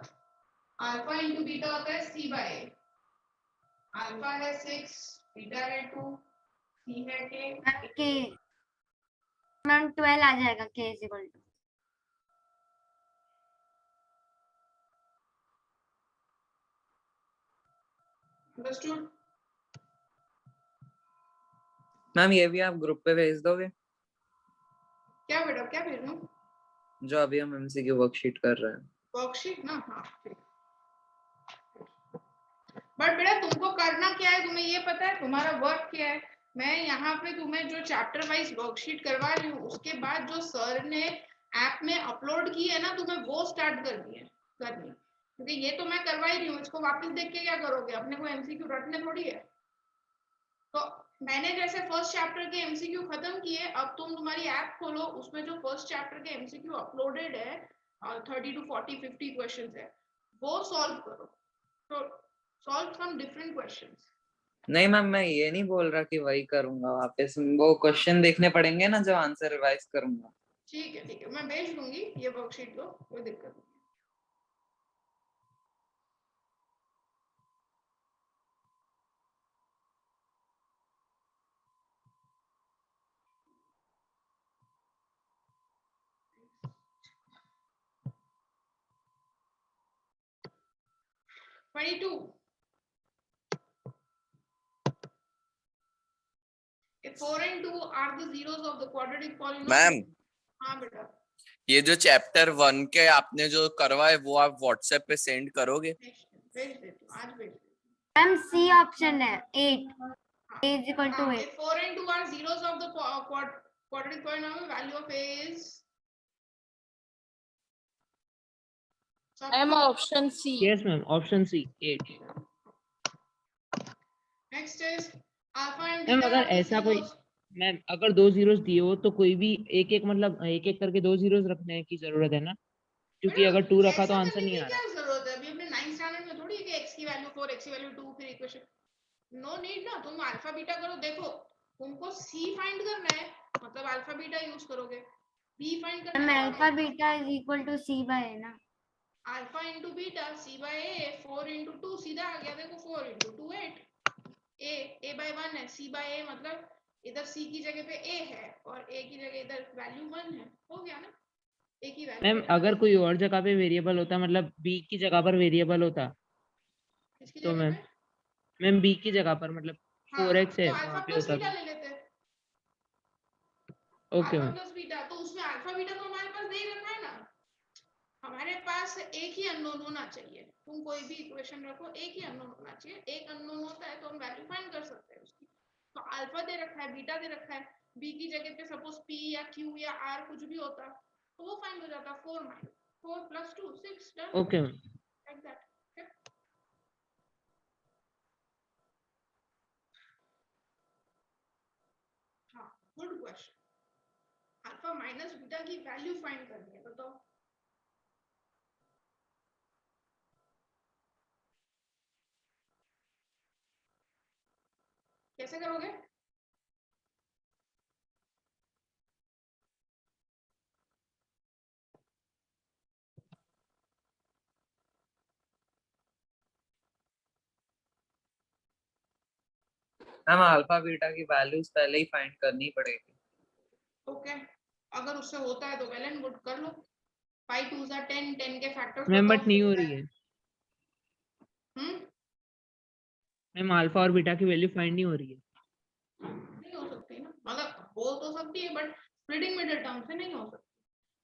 alpha into beta होता है c by a। अल्फा है 6, बीटा है 2, c है k। के मैम 12 आ जाएगा k is equal to. Understood? Ma'am ये भी आप ग्रुप पे भेज दोगे क्या बेटा, क्या भेजूं? जो अभी हम एमसीक्यू वर्कशीट कर रहे हैं? वर्कशीट ना, हाँ ठीक। बट बेटा तुमको करना क्या है, तुम्हें ये पता है तुम्हारा वर्क क्या है? मैं यहाँ पे तुम्हें जो चैप्टर वाइज वर्कशीट करवा रही हूँ, उसके बाद जो सर ने ऐप में अपलोड की है ना, तुम्हें वो स्टार्ट करनी है करनी, क्योंकि ये तो मैं करवा ही रही हूँ। इसको वापस देख के क्या करोगे? अपने को एमसीक्यू रटने थोड़ी है। तो मैंने जैसे फर्स्ट चैप्टर के एमसीक्यू खत्म किए, अब तुम तुम्हारी ऐप खोलो, उसमें जो फर्स्ट चैप्टर के एमसीक्यू अपलोडेड है 30 to 40 50 क्वेश्चंस है, वो सॉल्व करो। तो सॉल्व सम डिफरेंट क्वेश्चंस। नहीं मैम, मैं ये नहीं बोल रहा कि वही करूंगा वापस, वो क्वेश्चन देखने पड़ेंगे ना जब आंसर रिवाइज करूंगा। ठीक है, मैं भेज दूंगी ये वर्कशीट को, कोई दिक्कत नहीं। If 4 and 2 are the zeros of the quadratic polynomial। Ma'am, हाँ बेटा, ये जो चैप्टर 1 के आपने जो करवाए वो आप व्हाट्सएप पे सेंड करोगे? भेज देती हूँ, आज भेज देती हूँ। मैम सी ऑप्शन है 8 a is equal to 8। If 4 and 2 are zeros of the quadratic polynomial, value of a is M option C। Yes ma'am, option C 8। next is alpha and ma'am beta अगर are the ऐसा कोई, zeros। Ma'am अगर 2 zeros दिए हो तो कोई भी एक एक मतलब एक एक करके 2 जीरोस रखने की जरूरत है ना, क्योंकि अगर 2 रखा तो ऐसा आंसर करने नहीं की आ रहा। क्या जरूरत है? अभी अपने 9th स्टैंडर्ड में थोड़ी है कि x की वैल्यू 4, x की वैल्यू 2, फिर इक्वेशन। नो नीड ना, तुम अल्फा बीटा करो। देखो तुमको c फाइंड करना है, मतलब अल्फा बीटा यूज करोगे। b फाइंड करना मैम है, alpha beta is equal to c by a ना। Alpha into beta c by a, 4 into 2 सीधा आ गया। देखो 4 इंटू 2 8, a बाय 1 है, c बाय a मतलब इधर c की जगह पे a है और a की जगह इधर वैल्यू 1 है। हो गया ना, a की वैल्यू। मैम अगर कोई और जगह पे वेरिएबल होता, मतलब b की जगह पर वेरिएबल होता, इसकी तो जगह पे मैम b की जगह पर मतलब हाँ, 4x है तो वहां अल्फा पे प्लस होता बीटा तो। ले लेते हैं। Okay alpha ma'am. Plus beta, तो उसमें अल्फा बीटा तो हमारे पास दे ही रखा है ना। हमारे पास एक ही अननोन होना चाहिए। तुम कोई भी इक्वेशन रखो, एक ही अननोन होना चाहिए। एक अननोन होता है तो हम वैल्यू फाइंड कर सकते हैं उसकी। तो अल्फा दे रखा है, बीटा दे रखा है, बी की जगह पे सपोज पी या क्यू या आर कुछ भी होता तो वो फाइंड हो जाता। 4 minus 4 plus 2 6 done. Okay ma'am. Like that. हाँ, good question. Alpha minus beta की वैल्यू फाइंड करनी है, बताओ। कैसे करोगे? मैम अल्फा बीटा की वैल्यूज पहले ही फाइंड करनी पड़ेगी। ओके, अगर उससे होता है तो वेल एंड गुड, कर लो। 5 2s are 10, 10 के फैक्टर्स मैम बताओ। बट नहीं हो रही है मैम, अल्फा और बीटा की वैल्यू फाइंड नहीं हो रही है। नहीं हो सकती ना, मतलब हो तो सकती है बट स्प्लिटिंग मिडिल टर्म से नहीं हो सकती।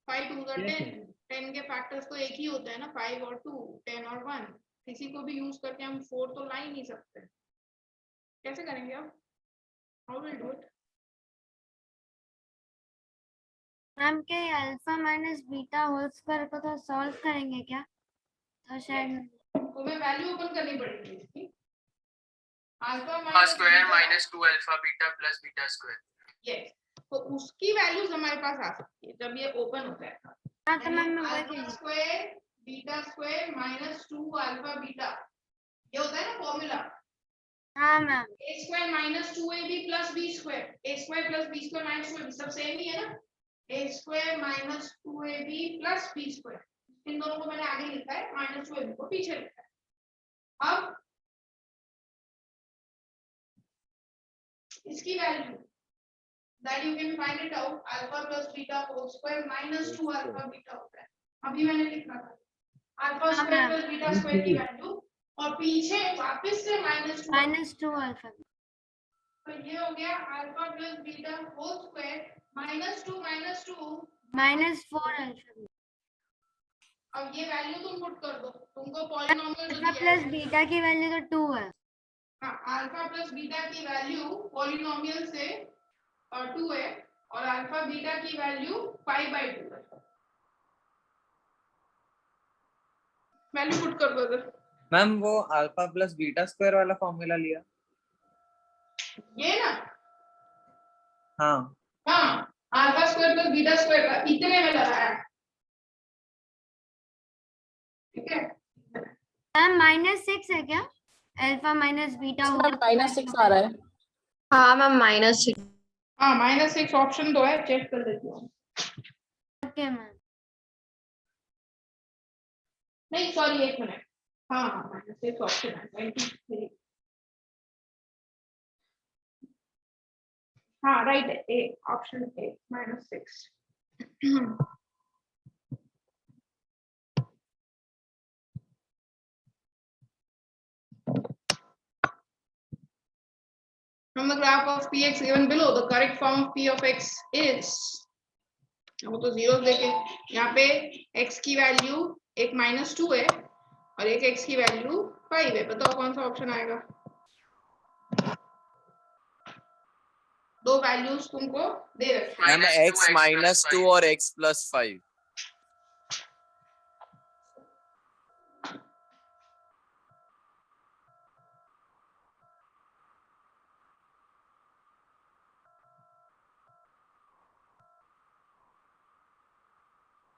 5 2s are Yes, 10, 10 के फैक्टर्स तो एक ही होता है ना, 5 और 2, 10 और 1, किसी को भी यूज करके हम 4 तो ला ही नहीं सकते, कैसे करेंगे अब? How will do it? Ma'am के alpha minus beta whole square को तो सॉल्व करेंगे क्या? तो शायद तो मैं वैल्यू ओपन करनी पड़ेगी इसकी। Alpha alpha square beta, minus 2 alpha beta plus beta square. Yes, तो उसकी वैल्यूज हमारे पास आ सकती है जब ये ओपन हो जाएगा। हाँ तो मैम मैं वही alpha square beta square minus 2 alpha beta, ये होता है ना फॉर्मूला। हाँ ma'am A square minus 2ab plus B square, A square plus B square minus 2ab सब सेम ही है ना। A square minus 2ab plus B square, इन दोनों को मैंने आगे लिखा है, माइनस 2ab को पीछे लिखा है। अब इसकी value that you can find it out, alpha plus beta whole square minus 2 alpha beta होता है, अभी मैंने लिखा था alpha हाँ, square ma'am. plus beta square की वैल्यू, और पीछे वापस से -2 अल्फा, तो ये हो गया alpha plus beta whole square minus 2 -4 alpha. अब ये वैल्यू तुम पुट कर दो, तुमको पॉलिनोमियल जो अल्फा दिया प्लस है, बीटा की वैल्यू तो 2 है। हाँ, अल्फा प्लस बीटा की वैल्यू पॉलिनोमियल से 2 है, और अल्फा बीटा की वैल्यू 5/2 है। वैल्यू पुट कर दो इधर। मैम वो अल्फा प्लस बीटा स्क्वायर वाला फॉर्मूला लिया? ये ना, हाँ हाँ, alpha square plus beta square का इतने में लगाया, ठीक है। मैम -6 है क्या? अल्फा माइनस बीटा होगा -6 आ रहा है। हाँ मैम -6। हाँ, -6 ऑप्शन तो है, चेक कर लेती हूँ। Okay ma'am. नहीं सॉरी, एक मिनट, हाँ -6 ऑप्शन है, 23, हाँ राइट है, A option A -6। From the graph of px given below, the correct form of p of x is, वो तो जीरो देखे, यहाँ पे x की वैल्यू एक -2 है और एक x की वैल्यू 5 है, बताओ कौन सा ऑप्शन आएगा? दो वैल्यूज तुमको दे रखे हैं, मैम x -2 और x + 5।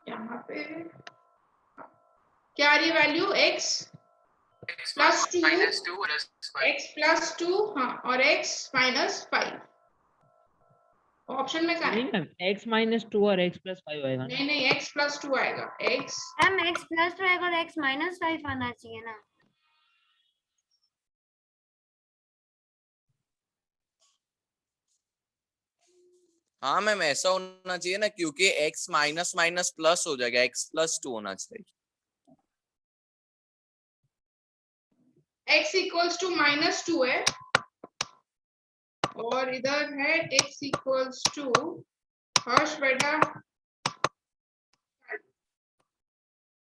यहाँ पे क्या आ रही वैल्यू x +2 x +2, हाँ, और x -5 ऑप्शन में क्या नहीं है? मैम x -2 और x + 5 आएगा ना। नहीं, x +2 आएगा, x मैम x +2 आएगा और x -5 आना चाहिए ना। हाँ मैम ऐसा होना चाहिए ना, क्योंकि x माइनस माइनस प्लस हो जाएगा, x +2 होना चाहिए। x = -2 है और इधर है x = हर्ष बेटा,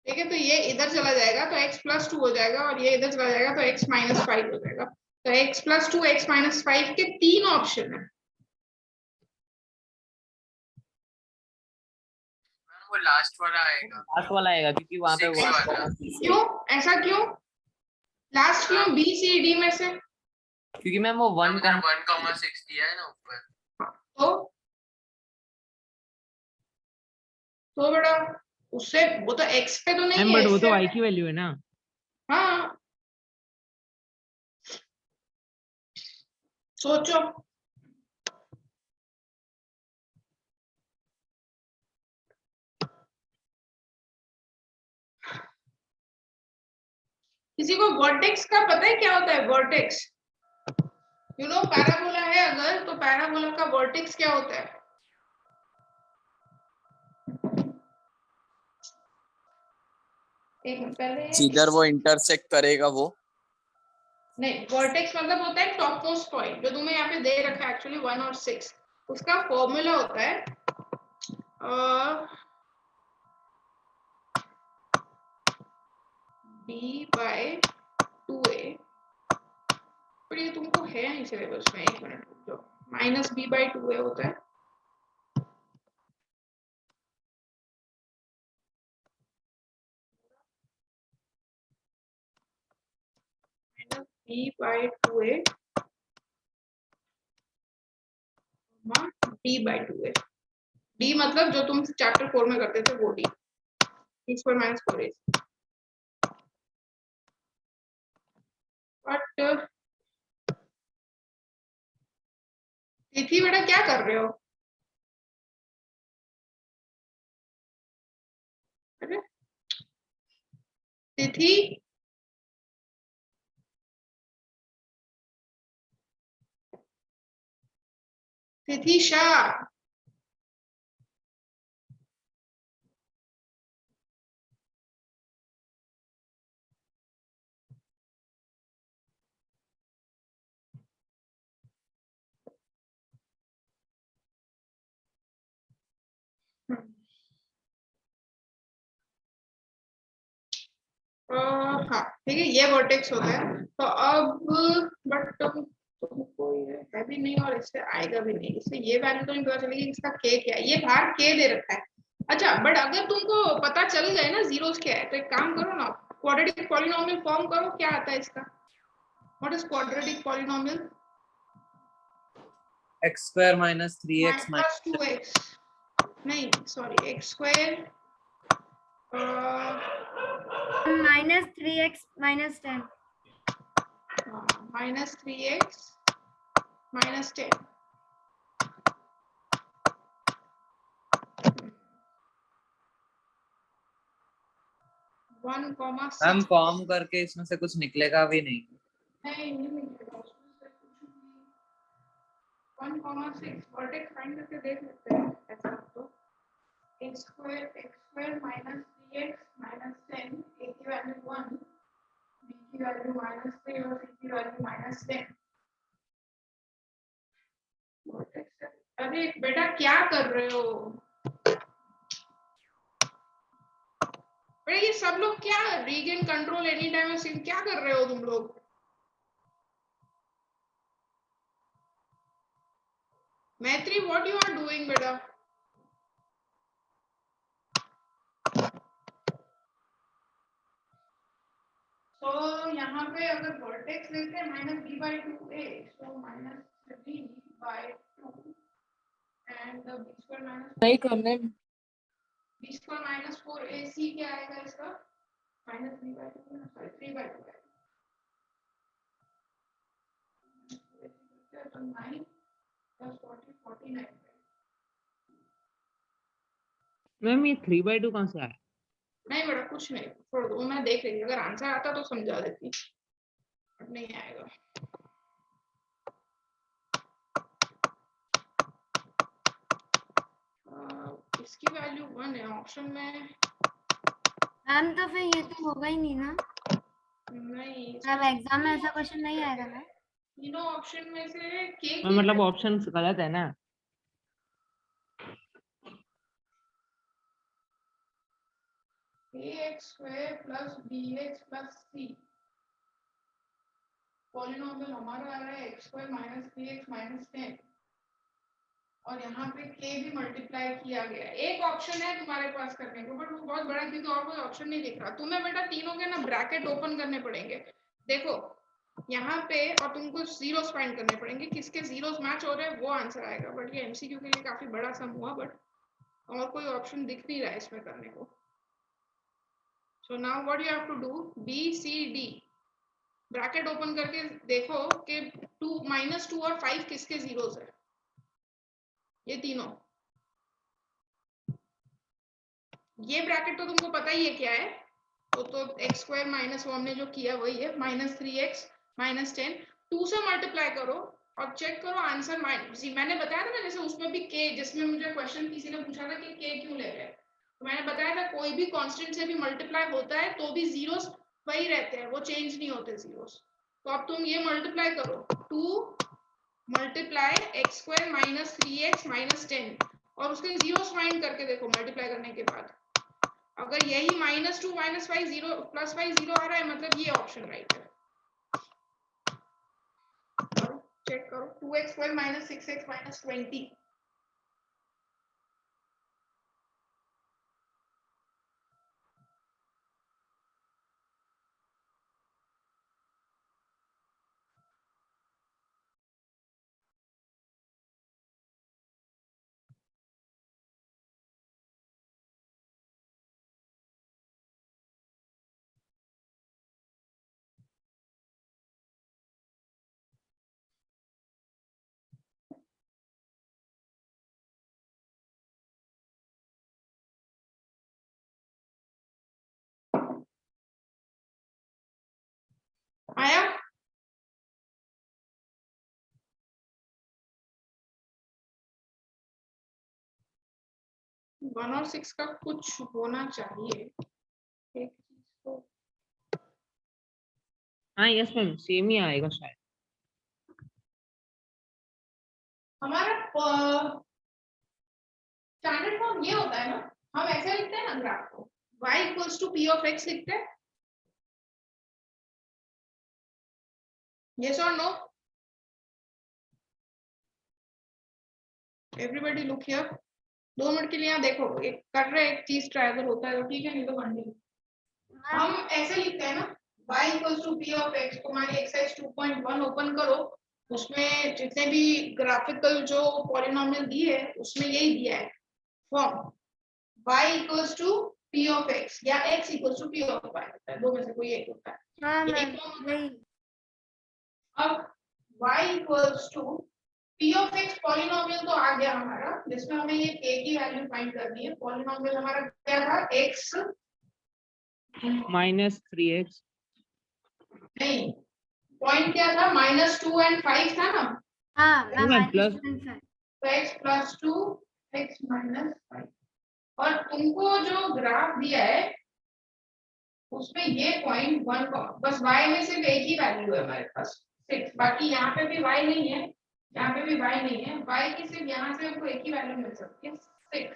ठीक है, तो ये इधर चला जाएगा तो x +2 हो जाएगा और ये इधर चला जाएगा तो x -5 हो जाएगा। तो x +2 x -5 के 3 ऑप्शन है। वो लास्ट वाला आएगा, लास्ट वाला आएगा क्योंकि वहां पे 6 वाला। क्यों ऐसा क्यों? लास्ट क्यों? B C D में से? क्योंकि मैम वो 1 उधर 1,6 दिया है ना ऊपर। तो बेटा उससे वो तो x पे तो नहीं मैम है, बट वो तो इससे- y की वैल्यू है ना। हाँ, सोचो, किसी को वर्टेक्स का पता है क्या होता है? वर्टेक्स, यू नो, पैराबोला है अगर, तो पैराबोला का वर्टेक्स क्या होता है? एक मिनट पहले, जिधर वो इंटरसेक्ट करेगा वो। नहीं, वर्टेक्स मतलब होता है टॉप मोस्ट पॉइंट, जो तुम्हें यहाँ पे दे रखा है एक्चुअली 1 और 6, उसका फॉर्मूला होता है b by 2a, पर ये तुमको है नहीं सिलेबस में, एक मिनट रुक जाओ, माइनस b by 2a होता है, minus b by 2a d by 2a, d मतलब जो तुम चैप्टर 4 में करते थे वो d, d square minus 4a, but तिथि बेटा क्या कर रहे हो? अरे तिथि, तिथिशा, हाँ ठीक है, ये वर्टेक्स होता है, तो अब बट तुमको ये है भी नहीं और इससे आएगा भी नहीं, इससे ये वैल्यू तो नहीं पता चलेगी इसका के क्या है, ये बाहर के दे रखा है। अच्छा बट अगर तुमको पता चल गए ना जीरोस क्या है, तो एक काम करो ना, क्वाड्रेटिक पॉलिनोमियल फॉर्म करो, क्या आता है इसका, what is quadratic polynomial? x square minus 3x minus 2x, नहीं sorry, x square minus 3x minus 10. minus 3x minus 10, one comma हम फॉर्म करके इसमें से कुछ निकलेगा भी नहीं। नहीं निकलेगा उसमें से कुछ भी, 1,6 वर्टेक्स फाइंड करके देख लेते हैं ऐसा, तो x square minus 3x minus 10, a की वैल्यू 1, b की वैल्यू -3 और c की वैल्यू -10। अरे बेटा क्या कर रहे हो बेटा, ये सब लोग क्या रीगेन कंट्रोल एनी टाइम क्या कर रहे हो तुम लोग? मैत्री व्हाट यू आर डूइंग बेटा? तो यहाँ पे अगर वर्टेक्स लेते हैं -b by 2a, so -3 by 2 and the b square minus नहीं करने b square minus 4ac क्या आएगा इसका? -3 by 2, sorry 3 by 2 तो 9 plus 40 49। मैम ये 3/2 कहाँ से आया? नहीं बेटा कुछ नहीं, छोड़ दो, मैं देख रही थी, अगर आंसर आता तो समझा देती, बट नहीं आएगा। इसकी वैल्यू 1 है ऑप्शन में, मैम तो फिर ये तो होगा ही नहीं ना, नहीं अब एग्जाम में ऐसा क्वेश्चन नहीं आएगा ना। तीनों ऑप्शन में से के मतलब ऑप्शन गलत है ना? ax square plus bx plus c, polynomial हमारा आ रहा है x square minus 3x minus 10 और यहाँ पे k भी मल्टीप्लाई किया गया है। एक ऑप्शन है तुम्हारे पास करने को, बट वो बहुत बड़ा, क्योंकि और कोई ऑप्शन नहीं दिख रहा तुम्हें बेटा, तीनों के ना ब्रैकेट ओपन करने पड़ेंगे, देखो यहाँ पे, और तुमको जीरोस फाइंड करने पड़ेंगे, किसके जीरोस मैच हो रहे हैं वो आंसर आएगा, बट ये एमसीक्यू के लिए काफी बड़ा सम हुआ, बट और कोई ऑप्शन दिख नहीं रहा है इसमें करने को। So now what you have to do, B C D bracket open करके देखो कि 2 -2 और 5 किसके जीरोस है, ये तीनों, ये ब्रैकेट तो तुमको पता ही है क्या है, तो x स्क्वायर माइनस वो हमने जो किया वही है, -3x -10, 2 से मल्टीप्लाई करो और चेक करो आंसर मैंने बताया था ना, जैसे उसमें भी k, जिसमें मुझे क्वेश्चन किसी ने पूछा था कि k क्यों ले रहे हैं, तो मैंने बताया था कोई भी कांस्टेंट से भी मल्टीप्लाई होता है तो भी जीरोस वही रहते हैं, वो चेंज नहीं होते जीरोस। तो अब तुम ये मल्टीप्लाई करो, 2 मल्टीप्लाई x स्क्वायर -3x -10 और उसके जीरोस फाइंड करके देखो मल्टीप्लाई करने के बाद, अगर यही -2 -5 0 +5 0 आ रहा है मतलब ये ऑप्शन राइट है। चेक करो 2x12 - 6x - 20 आया। 1 और 6 का कुछ होना चाहिए एक चीज तो। हाँ यस मैम सेम ही आएगा शायद। हमारा स्टैंडर्ड फॉर्म ये होता है ना, हम ऐसे लिखते हैं ना ग्राफ को, y = p of x लिखते हैं। Yes or no? Everybody look here. 2 minute के लिए यहाँ देखो, एक कर रहे एक चीज ट्रायंगल होता है तो ठीक है, नहीं तो कंटिन्यू। हम ऐसे लिखते हैं ना y = p of x। तुम्हारी एक्सरसाइज 2.1 ओपन करो, उसमें जितने भी ग्राफिकल जो पॉलिनोमियल दिए है उसमें यही दिया है form y = p of x या x = p of y, दो में से कोई एक होता है। हाँ यही मैम form होता है। वही। अब y = p of x polynomial तो आ गया हमारा, जिसमें हमें ये k की वैल्यू फाइंड करनी है। पॉलिनोमियल हमारा क्या था, x -3x नहीं, पॉइंट क्या था, -2 और 5 था ना, हाँ मैम मैम प्लस तो x + 2 x - 5। और तुमको जो ग्राफ दिया है उसमें ये पॉइंट 1 बस y में सिर्फ एक ही वैल्यू है हमारे पास 6, बाकी यहाँ पे भी y नहीं है, यहाँ पे भी y नहीं है। y की सिर्फ यहाँ से हमको एक ही वैल्यू मिल सकती है 6,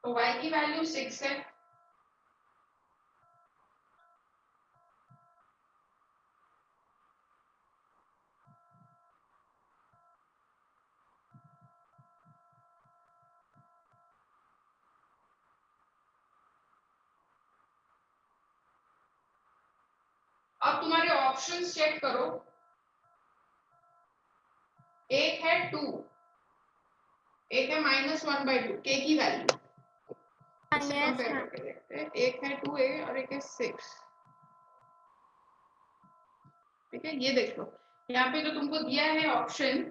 तो y की वैल्यू 6 है। अब तुम्हारे ऑप्शंस चेक करो, एक है 2, एक है -1/2 k की वैल्यू, इससे yes, कंपेयर हाँ। करके देखते हैं। एक है 2a और एक है 6, ठीक है। ये देख लो यहाँ पे जो तुमको दिया है ऑप्शन,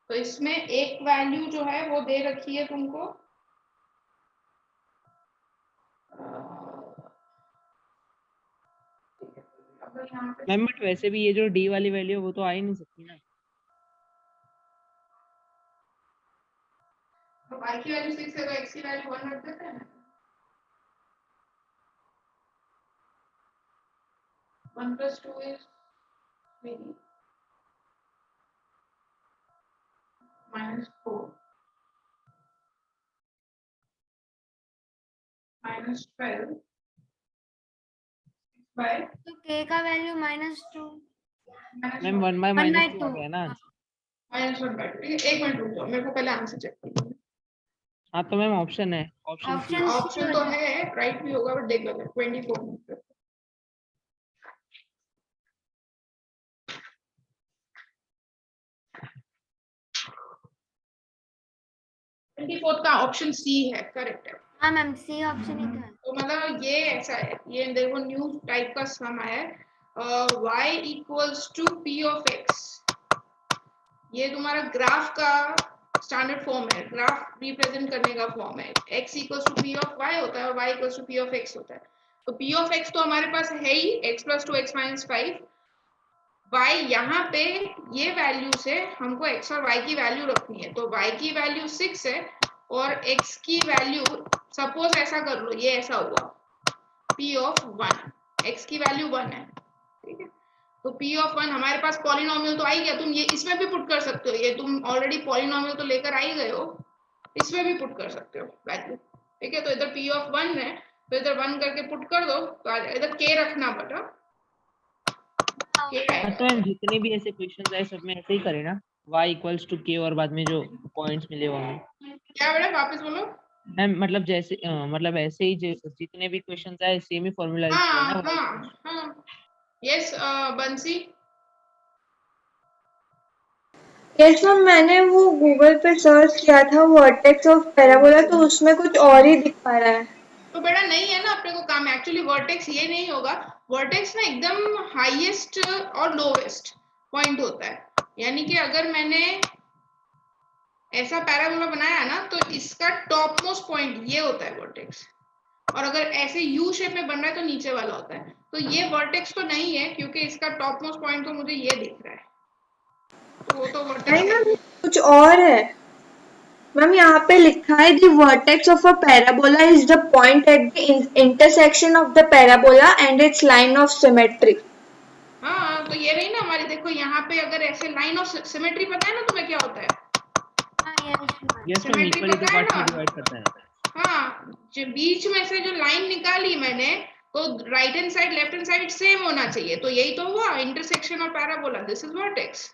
तो इसमें एक वैल्यू जो है वो दे रखी है तुमको अगर यहाँ पे मैम बट वैसे भी ये जो डी वाली वैल्यू है वो तो आ ही नहीं सकती ना। तो y की वैल्यू 6 है तो x की वैल्यू 1 रख देते हैं। 1 + 2 is 3 -4 -12 by तो k का वैल्यू -2 मैम 1/-2 आ गया ना। -1/2। ठीक है, एक मिनट रुक जाओ, मेरे को पहले आंसर चेक करना है। हाँ तो मैम ऑप्शन है, ऑप्शन ऑप्शन ऑप्शन तो है, राइट भी होगा बट देख लो 24 का ऑप्शन सी है, करेक्ट है। हाँ मैम सी ऑप्शन ही था। तो मतलब ये ऐसा है, ये देखो न्यू टाइप का सम है, y = p of x। ये तुम्हारा ग्राफ का स्टैंडर्ड फॉर्म है, ग्राफ रिप्रेजेंट करने का फॉर्म है। x = p of y होता है और y = p of x होता है। तो p of x तो हमारे पास है ही, x + 2 x - 5। y यहाँ पे ये वैल्यू से हमको x और y की वैल्यू रखनी है, तो y की वैल्यू 6 है और x की वैल्यू, सपोज ऐसा कर लो, ये ऐसा हुआ p of 1, x की वैल्यू 1 है, ठीक है। तो p of 1 हमारे पास पॉलिनोमियल तो आ ही गया, तुम ये इसमें भी पुट कर सकते हो, ये तुम ऑलरेडी पॉलिनोमियल तो लेकर आ ही गए हो, इसमें भी पुट कर सकते हो वैल्यू, ठीक है। तो इधर p of 1 है तो इधर 1 करके पुट कर दो तो आ जाएगा। इधर k रखना बेटा, k हाँ आएगा। तो मैम जितने भी ऐसे क्वेश्चन आए सब में ऐसे ही करें ना, y इक्वल्स टू k और बाद में जो पॉइंट्स मिले वो हमें। क्या बेटा वापस बोलो। मैम मतलब जैसे मतलब ऐसे ही जितने भी क्वेश्चन आए सेम ही फॉर्मूला यूज करें ना y equals to- हाँ यस बंसी। यस मैम, मैंने वो गूगल पे सर्च किया था वर्टेक्स ऑफ पैराबोला, तो उसमें कुछ और ही दिखा रहा है। तो बेटा नहीं है ना अपने को काम, एक्चुअली वर्टेक्स ये नहीं होगा। वर्टेक्स ना एकदम हाईएस्ट और लोवेस्ट पॉइंट होता है, यानी कि अगर मैंने ऐसा पैराबोला बनाया है ना तो इसका टॉप मोस्ट पॉइंट ये होता है वर्टेक्स, और अगर ऐसे यू शेप में बन रहा है तो नीचे वाला होता है। तो ये वर्टेक्स तो नहीं है क्योंकि इसका टॉप मोस्ट पॉइंट तो मुझे ये दिख रहा है, तो वो तो वर्टेक्स नहीं है। मैम, कुछ और है मैम। यहाँ पे लिखा है the vertex of a parabola is the point at the intersection of the parabola and it's line of symmetry. हाँ तो ये रही ना हमारी, देखो यहाँ पे अगर ऐसे लाइन ऑफ सिमेट्री, पता है ना तुम्हें क्या होता है? हाँ yes ma'am. Yes ma'am, symmetry equally to पता है पार्ट्स में ना? डिवाइड करता है। हाँ, जो बीच में से जो लाइन निकाली मैंने, तो right hand side left hand side same होना चाहिए, तो यही तो हुआ intersection of parabola, this is vertex.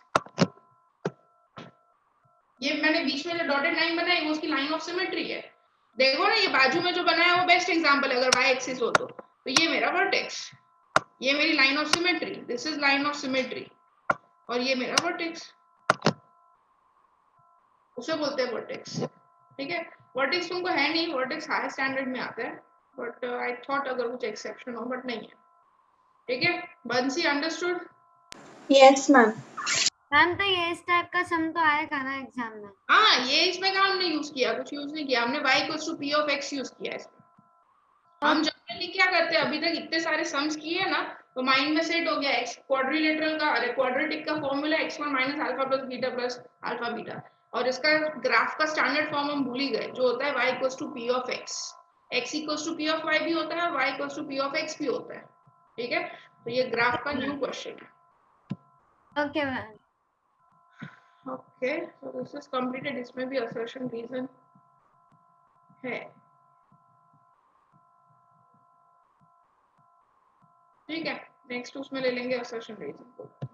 ये मैंने बीच में जो डॉटेड लाइन बनाई वो उसकी लाइन ऑफ सिमेट्री है। देखो ना ये बाजू में जो बनाया वो बेस्ट एग्जांपल है, अगर y एक्सिस हो तो ये मेरा वर्टेक्स, ये मेरी line of symmetry, this is line of symmetry, और ये मेरा वर्टेक्स, उसे बोलते हैं वर्टेक्स। ठीक है, वर्टेक्स तुमको है नहीं, वर्टेक्स हाई स्टैंडर्ड में आता है, बट आई थॉट अगर कुछ एक्सेप्शन हो, बट नहीं है। ठीक है, बंसी अंडरस्टूड? Yes ma'am. मैम तो ये इस टाइप का सम तो आएगा ना एग्जाम में? हाँ, ये इसमें का हमने यूज किया, कुछ यूज नहीं किया हमने, y equals to p of x use किया है इसमें। हम जनरली क्या करते हैं, अभी तक इतने सारे सम्स किए ना तो माइंड में सेट हो गया, x क्वाड्रिलेटरल का, अरे क्वाड्रेटिक का formula x1 minus alpha plus beta plus alpha beta, और इसका ग्राफ का स्टैंडर्ड फॉर्म हम भूल ही गए, जो होता है y equals to p of x, x equals to p of y भी होता है और y equals to p of x भी होता है। ठीक है, तो ये ग्राफ का न्यू क्वेश्चन है। Okay ma'am. Okay, so this is completed, इसमें भी असर्शन रीजन है। ठीक है, नेक्स्ट उसमें ले लेंगे असर्शन रीजन को।